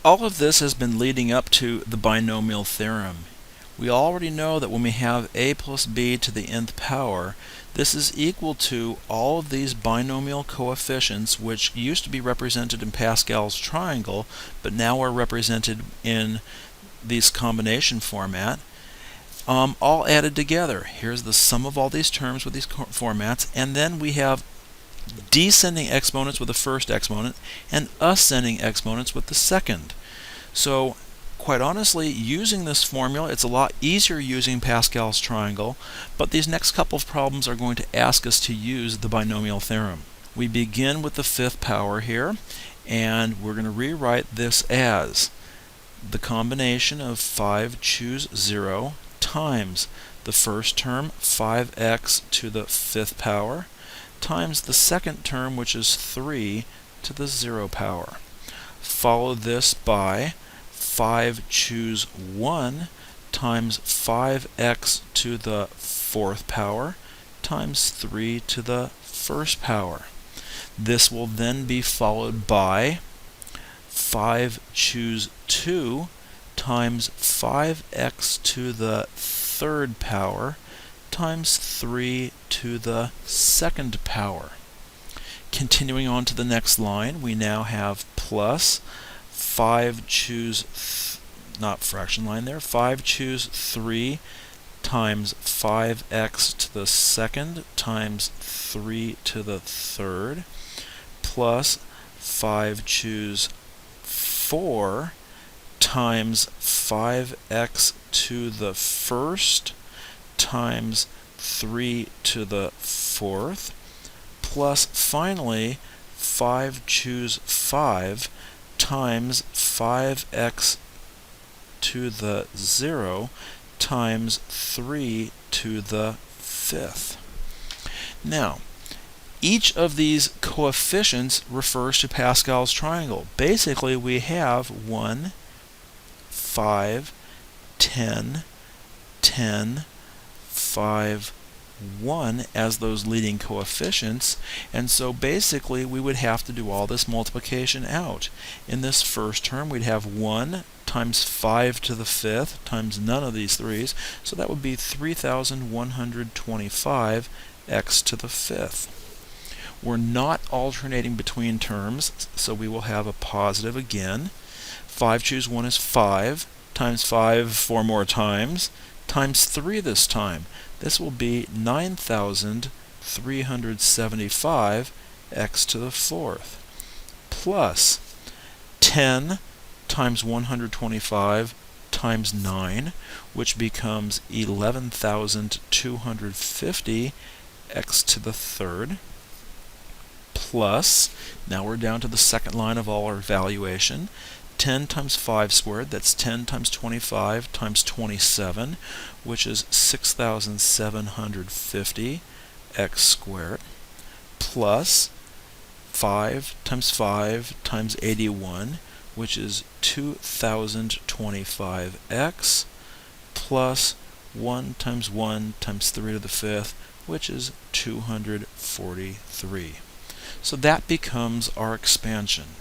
All of this has been leading up to the binomial theorem. We already know that when we have a plus b to the nth power, this is equal to all of these binomial coefficients, which used to be represented in Pascal's triangle, but now are represented in this combination format, all added together. Here's the sum of all these terms with these formats, and then we have descending exponents with the first exponent and ascending exponents with the second. So quite honestly, using this formula, it's a lot easier using Pascal's triangle, but these next couple of problems are going to ask us to use the binomial theorem. We begin with the fifth power here, and we're going to rewrite this as the combination of 5 choose 0 times the first term 5x to the fifth power times the second term, which is 3 to the 0 power. Follow this by 5 choose 1 times 5x to the fourth power times 3 to the first power. This will then be followed by 5 choose 2 times 5x to the third power times 3 to the second power. Continuing on to the next line, we now have plus 5 choose, not fraction line there, 5 choose 3 times 5x to the second times 3 to the third plus 5 choose 4 times 5x to the first times 3 to the fourth plus finally 5 choose 5 times 5x to the 0 times 3 to the fifth. Now, each of these coefficients refers to Pascal's triangle. Basically, we have 1, 5, 10, 10, 5, 1 as those leading coefficients, and so basically we would have to do all this multiplication out. In this first term, we'd have 1 times 5 to the fifth times none of these 3's, so that would be 3,125 x to the fifth. We're not alternating between terms, so we will have a positive again. 5 choose 1 is 5 times 5 4 more times 3 this time. This will be 9,375 x to the fourth plus 10 times 125 times 9, which becomes 11,250 x to the third plus, now we're down to the second line of all our evaluation, 10 times 5 squared, that's 10 times 25 times 27, which is 6,750 x squared, plus 5 times 5 times 81, which is 2,025x, plus 1 times 1 times 3 to the fifth, which is 243. So that becomes our expansion.